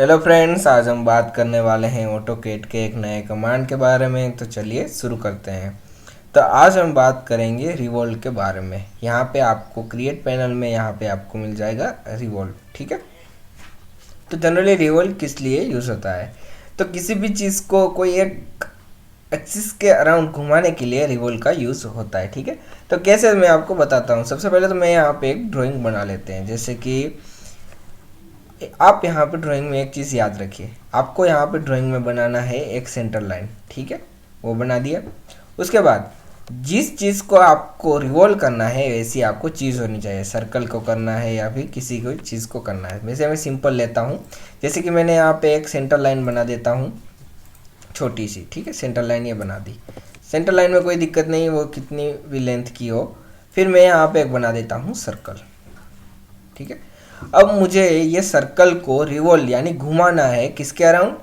Hello friends, आज हम बात करने वाले हैं ऑटोकेड के एक नए कमांड के बारे में। तो चलिए शुरू करते हैं। तो आज हम बात करेंगे रिवॉल्व के बारे में। यहाँ पे आपको क्रिएट पैनल में यहाँ पे आपको मिल जाएगा रिवॉल्व। ठीक है। तो जनरली रिवॉल्व किस लिए यूज़ होता है? तो किसी भी चीज़ को कोई एक एक्सिस के अराउंड घुमाने के लिए रिवॉल्व का यूज़ होता है। ठीक है। तो कैसे, मैं आपको बताता हूँ। सबसे पहले तो मैं यहाँ पे एक ड्राइंग बना लेते हैं। जैसे कि आप यहाँ पे ड्राइंग में एक चीज़ याद रखिए, आपको यहाँ पे ड्राइंग में बनाना है एक सेंटर लाइन। ठीक है, वो बना दिया। उसके बाद जिस चीज़ को आपको रिवॉल्व करना है वैसी आपको चीज़ होनी चाहिए। सर्कल को करना है या फिर किसी को चीज़ को करना है। वैसे मैं सिंपल लेता हूँ। जैसे कि मैंने यहाँ पे एक सेंटर लाइन बना देता हूँ, छोटी सी। ठीक है, सेंटर लाइन ये बना दी। सेंटर लाइन में कोई दिक्कत नहीं, वो कितनी भी लेंथ की हो। फिर मैं यहाँ पे एक बना देता हूँ सर्कल। ठीक है। अब मुझे ये सर्कल को रिवॉल्व यानी घुमाना है किसके अराउंड?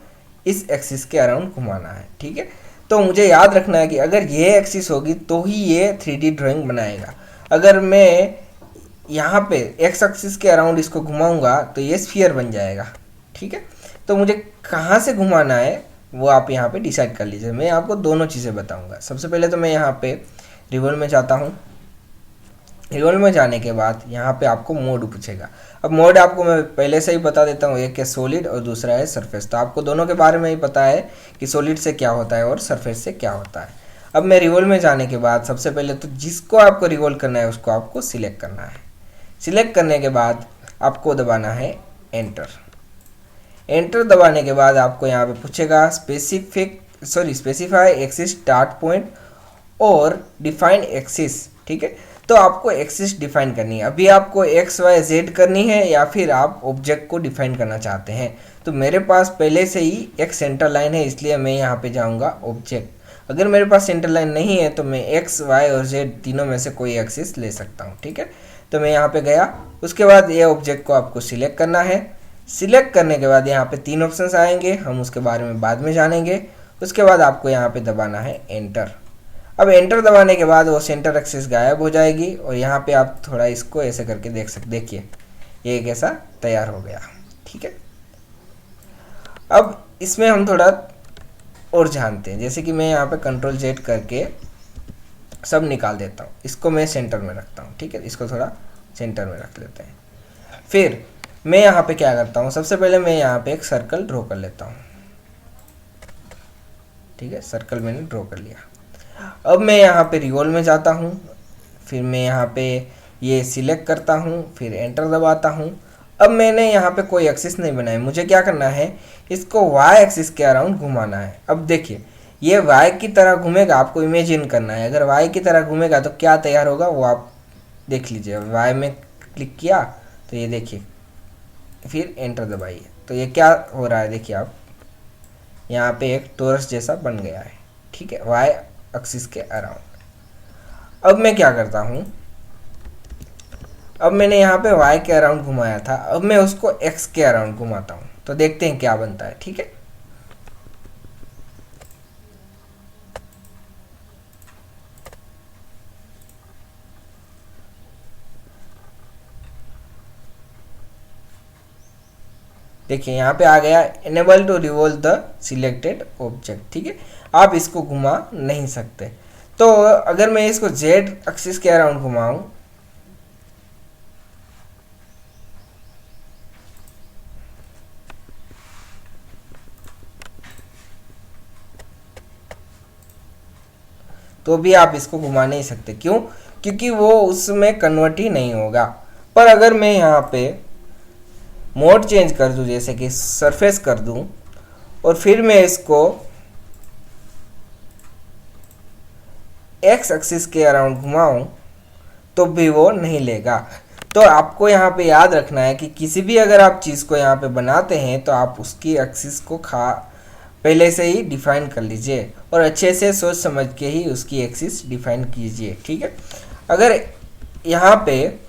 इस एक्सिस के अराउंड घुमाना है। ठीक है। तो मुझे याद रखना है कि अगर ये एक्सिस होगी तो ही ये 3D ड्राइंग बनाएगा। अगर मैं यहाँ पे एक्स एक्सिस के अराउंड इसको घुमाऊंगा तो ये स्फीयर बन जाएगा। ठीक है। तो मुझे कहाँ से घुमाना है वो आप यहाँ पे डिसाइड कर लीजिए। मैं आपको दोनों चीज़ें बताऊंगा। सबसे पहले तो मैं यहाँ पे रिवॉल्व में जाता हूँ। रिवॉल्व में जाने के बाद यहाँ पे आपको मोड पूछेगा। अब मोड आपको मैं पहले से ही बता देता हूँ, एक है सॉलिड और दूसरा है सरफेस। तो आपको दोनों के बारे में ही पता है कि सॉलिड से क्या होता है और सरफेस से क्या होता है। अब मैं रिवॉल्व में जाने के बाद सबसे पहले तो जिसको आपको रिवॉल्व करना है उसको आपको सिलेक्ट करना है। सिलेक्ट करने के बाद आपको दबाना है एंटर। एंटर दबाने के बाद आपको यहाँ पे पूछेगा स्पेसिफाई एक्सिस स्टार्ट पॉइंट और डिफाइन एक्सिस। ठीक है। तो आपको एक्सिस डिफाइन करनी है। अभी आपको एक्स वाई जेड करनी है या फिर आप ऑब्जेक्ट को डिफाइन करना चाहते हैं। तो मेरे पास पहले से ही एक सेंटर लाइन है, इसलिए मैं यहाँ पे जाऊँगा ऑब्जेक्ट। अगर मेरे पास सेंटर लाइन नहीं है तो मैं एक्स वाई और जेड तीनों में से कोई एक्सिस ले सकता हूँ। ठीक है। तो मैं यहाँ पे गया। उसके बाद ये ऑब्जेक्ट को आपको सिलेक्ट करना है। सिलेक्ट करने के बाद यहाँ पे 3 ऑप्शंस आएंगे, हम उसके बारे में बाद में जानेंगे। उसके बाद आपको यहाँ पे दबाना है एंटर। अब एंटर दबाने के बाद वो सेंटर एक्सिस गायब हो जाएगी और यहाँ पे आप थोड़ा इसको ऐसे करके देख सकते, देखिए ये कैसा तैयार हो गया। ठीक है। अब इसमें हम थोड़ा और जानते हैं। जैसे कि मैं यहाँ पे कंट्रोल जेड करके सब निकाल देता हूँ। इसको मैं सेंटर में रखता हूँ। ठीक है, इसको थोड़ा सेंटर में रख लेते हैं। फिर मैं यहाँ पे क्या करता हूँ, सबसे पहले मैं यहाँ पे एक सर्कल ड्रॉ कर लेता हूँ। ठीक है, सर्कल मैंने ड्रॉ कर लिया। अब मैं यहाँ पे रिवॉल्व में जाता हूँ। फिर मैं यहाँ पे ये सिलेक्ट करता हूँ, फिर एंटर दबाता हूँ। अब मैंने यहाँ पे कोई एक्सिस नहीं बनाया, मुझे क्या करना है, इसको वाई एक्सिस के अराउंड घुमाना है। अब देखिए ये वाई की तरह घूमेगा, आपको इमेजिन करना है। अगर वाई की तरह घूमेगा तो क्या तैयार होगा वो आप देख लीजिए। वाई में क्लिक किया तो ये देखिए, फिर एंटर दबाइए तो ये क्या हो रहा है, देखिए आप यहाँ पे एक टोरस जैसा बन गया है। ठीक है, वाई एक्सिस के अराउंड। अब मैं क्या करता हूँ, अब मैंने यहाँ पे y के अराउंड घुमाया था, अब मैं उसको x के अराउंड घुमाता हूँ तो देखते हैं क्या बनता है। ठीक है। देखिए यहाँ पे आ गया enable to revolve the selected object. ठीक है, आप इसको घुमा नहीं सकते। तो अगर मैं इसको z एक्सिस के अराउंड घुमाऊं, तो भी आप इसको घुमा नहीं सकते। क्यों? क्योंकि वो उसमें कन्वर्ट ही नहीं होगा। पर अगर मैं यहाँ पे मोड चेंज कर दूं, जैसे कि सरफेस कर दूं, और फिर मैं इसको एक्स एक्सिस के अराउंड घुमाऊं तो भी वो नहीं लेगा। तो आपको यहाँ पे याद रखना है कि किसी भी अगर आप चीज़ को यहाँ पे बनाते हैं तो आप उसकी एक्सिस को पहले से ही डिफाइन कर लीजिए और अच्छे से सोच समझ के ही उसकी एक्सिस डिफाइन कीजिए। ठीक है। अगर यहाँ पे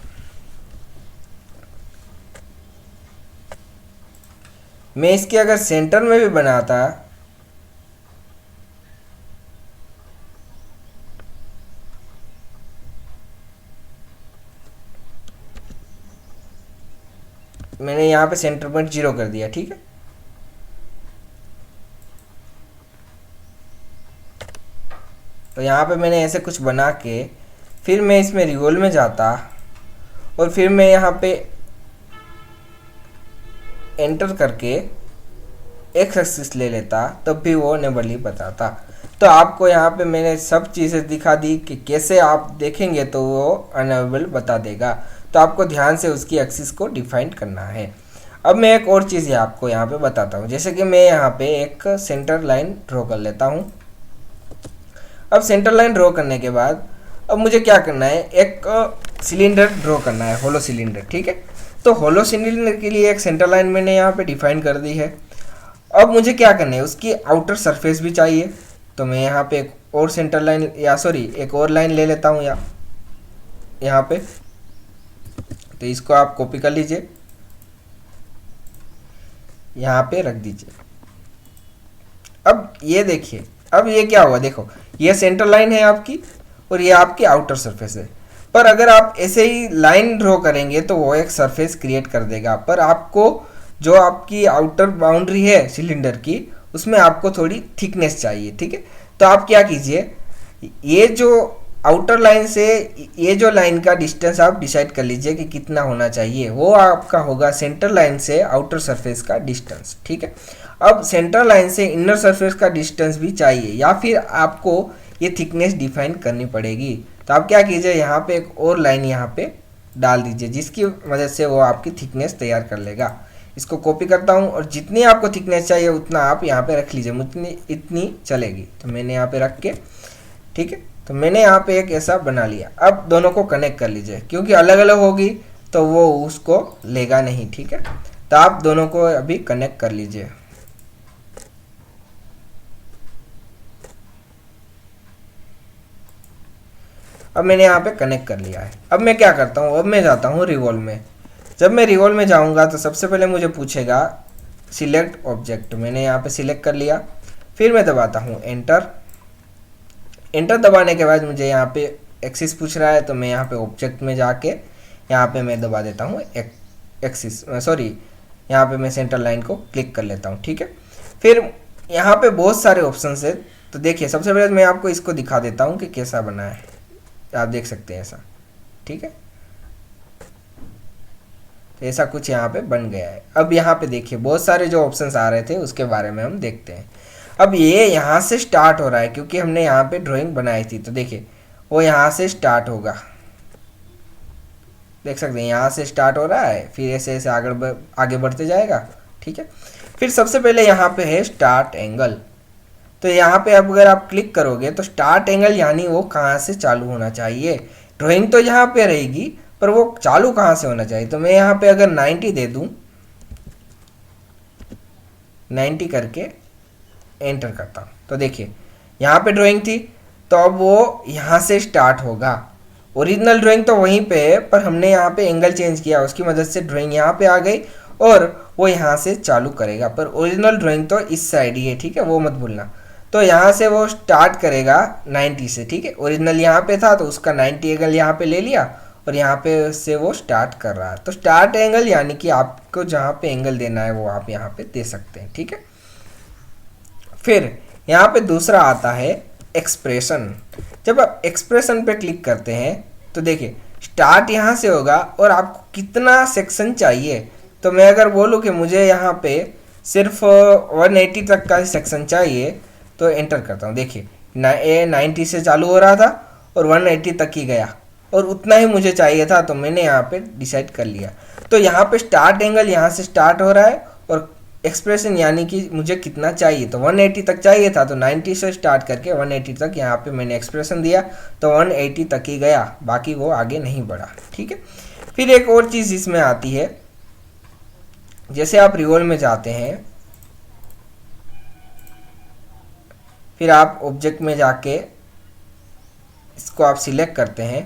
मैं इसके अगर सेंटर में भी बनाता मैंने यहाँ पे सेंटर पॉइंट 0 कर दिया। ठीक है, तो यहाँ पे मैंने ऐसे कुछ बना के फिर मैं इसमें रिवॉल्व में जाता और फिर मैं यहाँ पे एंटर करके एक्स एक्सिस ले लेता, तब भी वो नेबरली बताता। तो आपको यहाँ पे मैंने सब चीज़ें दिखा दी कि कैसे आप देखेंगे तो वो अनेबल बता देगा। तो आपको ध्यान से उसकी एक्सिस को डिफाइन करना है। अब मैं एक और चीज़ आपको यहाँ पे बताता हूँ, जैसे कि मैं यहाँ पे एक सेंटर लाइन ड्रॉ कर लेता हूँ। अब सेंटर लाइन ड्रॉ करने के बाद अब मुझे क्या करना है, एक सिलेंडर ड्रॉ करना है, होलो सिलेंडर। ठीक है, तो होलो सिलेंडर के लिए एक सेंटर लाइन मैंने यहाँ पे डिफाइन कर दी है। अब मुझे क्या करना है, उसकी आउटर सरफेस भी चाहिए। तो मैं यहाँ पे एक और सेंटर लाइन एक और लाइन ले लेता हूँ यहाँ पे। तो इसको आप कॉपी कर लीजिए, यहाँ पे रख दीजिए। अब ये देखिए, अब ये क्या हुआ, देखो ये सेंटर लाइन है आपकी और ये आपकी आउटर सरफेस है। पर अगर आप ऐसे ही लाइन ड्रॉ करेंगे तो वो एक सरफेस क्रिएट कर देगा, पर आपको जो आपकी आउटर बाउंड्री है सिलेंडर की, उसमें आपको थोड़ी थिकनेस चाहिए। ठीक है, तो आप क्या कीजिए, ये जो आउटर लाइन से ये जो लाइन का डिस्टेंस आप डिसाइड कर लीजिए कि कितना होना चाहिए। वो आपका होगा सेंटर लाइन से आउटर सरफेस का डिस्टेंस। ठीक है, अब सेंटर लाइन से इनर सरफेस का डिस्टेंस भी चाहिए, या फिर आपको ये थिकनेस डिफाइन करनी पड़ेगी। तो आप क्या कीजिए, यहाँ पे एक और लाइन यहाँ पे डाल दीजिए, जिसकी मदद से वो आपकी थिकनेस तैयार कर लेगा। इसको कॉपी करता हूँ और जितनी आपको थिकनेस चाहिए उतना आप यहाँ पे रख लीजिए, मुझे इतनी चलेगी। तो मैंने यहाँ पे रख के, ठीक है, तो मैंने यहाँ पे एक ऐसा बना लिया। अब दोनों को कनेक्ट कर लीजिए, क्योंकि अलग अलग होगी तो वो उसको लेगा नहीं। ठीक है, तो आप दोनों को अभी कनेक्ट कर लीजिए। अब मैंने यहाँ पे कनेक्ट कर लिया है। अब मैं क्या करता हूँ, अब मैं जाता हूँ रिवॉल्व में। जब मैं रिवॉल्व में जाऊँगा तो सबसे पहले मुझे पूछेगा सिलेक्ट ऑब्जेक्ट। मैंने यहाँ पे सिलेक्ट कर लिया, फिर मैं दबाता हूँ एंटर। एंटर दबाने के बाद मुझे यहाँ पे एक्सिस पूछ रहा है, तो मैं यहाँ पे ऑब्जेक्ट में जाके यहाँ पे मैं दबा देता हूँ एक्सिस, सॉरी यहाँ पे मैं सेंटर लाइन को क्लिक कर लेता हूँ। ठीक है, फिर यहाँ पे बहुत सारे ऑप्शन है। तो देखिए, सबसे पहले मैं आपको इसको दिखा देता हूँ कि कैसा बना है। आप देख सकते हैं ऐसा। ठीक है, तो ऐसा कुछ यहाँ पे बन गया है। अब यहाँ पे देखिए बहुत सारे जो ऑप्शंस आ रहे थे उसके बारे में हम देखते हैं। अब ये यहाँ से स्टार्ट हो रहा है, क्योंकि हमने यहाँ पे ड्राइंग बनाई थी। तो देखिए वो यहाँ से स्टार्ट होगा, देख सकते हैं यहाँ से स्टार्ट हो रहा है, फिर ऐसे ऐसे आगे बढ़ते जाएगा। ठीक है, फिर सबसे पहले यहाँ पे है स्टार्ट एंगल। तो यहाँ पे अब अगर आप क्लिक करोगे तो स्टार्ट एंगल यानी वो कहाँ से चालू होना चाहिए। ड्राइंग तो यहाँ पे रहेगी, पर वो चालू कहाँ से होना चाहिए। तो मैं यहाँ पे अगर 90 दे दूँ, 90 करके एंटर करता हूँ, तो देखिए यहाँ पे ड्राइंग थी, तो अब वो यहाँ से स्टार्ट होगा। ओरिजिनल ड्राइंग तो वहीं पे है, पर हमने यहाँ पे एंगल चेंज किया, उसकी मदद से ड्राइंग यहाँ पे आ गई और वो यहाँ से चालू करेगा। पर ओरिजिनल ड्राइंग तो इस साइड ही है। ठीक है, वो मत भूलना। तो यहाँ से वो स्टार्ट करेगा 90 से। ठीक है, ओरिजिनल यहाँ पे था तो उसका 90 एंगल यहाँ पे ले लिया और यहाँ पे से वो स्टार्ट कर रहा है। तो स्टार्ट एंगल यानी कि आपको जहाँ पे एंगल देना है वो आप यहाँ पे दे सकते हैं। ठीक है, फिर यहाँ पे दूसरा आता है एक्सप्रेशन। जब आप एक्सप्रेशन पे क्लिक करते हैं तो देखिए स्टार्ट यहाँ से होगा और आपको कितना सेक्शन चाहिए। तो मैं अगर बोलूँ कि मुझे यहाँ पे सिर्फ 180 तक का सेक्शन चाहिए, तो एंटर करता हूँ। देखिए 90 से चालू हो रहा था और 180 तक ही गया और उतना ही मुझे चाहिए था, तो मैंने यहाँ पे डिसाइड कर लिया। तो यहाँ पे स्टार्ट एंगल यहाँ से स्टार्ट हो रहा है और एक्सप्रेशन यानी कि मुझे कितना चाहिए। तो 180 तक चाहिए था, तो 90 से स्टार्ट करके 180 तक यहाँ पे मैंने एक्सप्रेशन दिया, तो 180 तक ही गया, बाकी वो आगे नहीं बढ़ा। ठीक है, फिर एक और चीज़ इसमें आती है, जैसे आप रिवॉल्व में जाते हैं, फिर आप ऑब्जेक्ट में जाके इसको आप सिलेक्ट करते हैं,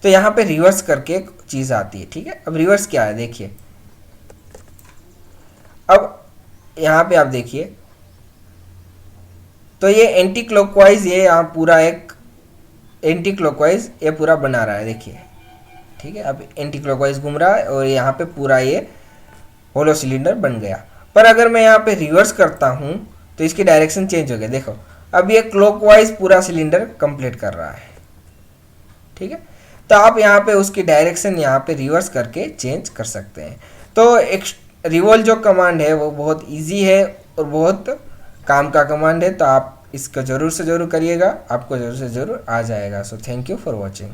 तो यहाँ पे रिवर्स करके एक चीज़ आती है। ठीक है, अब रिवर्स क्या है देखिए, अब यहाँ पे आप देखिए तो ये एंटी क्लॉकवाइज, ये यहाँ पूरा एक एंटी क्लॉकवाइज ये पूरा बना रहा है। देखिए ठीक है, अब एंटी क्लॉकवाइज घूम रहा है और यहाँ पे पूरा ये होलो सिलेंडर बन गया। पर अगर मैं यहाँ पे रिवर्स करता हूँ तो इसकी डायरेक्शन चेंज हो गया। देखो अब ये क्लॉकवाइज पूरा सिलेंडर कंप्लीट कर रहा है। ठीक है, तो आप यहाँ पे उसकी डायरेक्शन यहाँ पे रिवर्स करके चेंज कर सकते हैं। तो एक रिवॉल्व जो कमांड है वो बहुत इजी है और बहुत काम का कमांड है, तो आप इसको ज़रूर से ज़रूर करिएगा, आपको ज़रूर से ज़रूर आ जाएगा। So thank you for watching.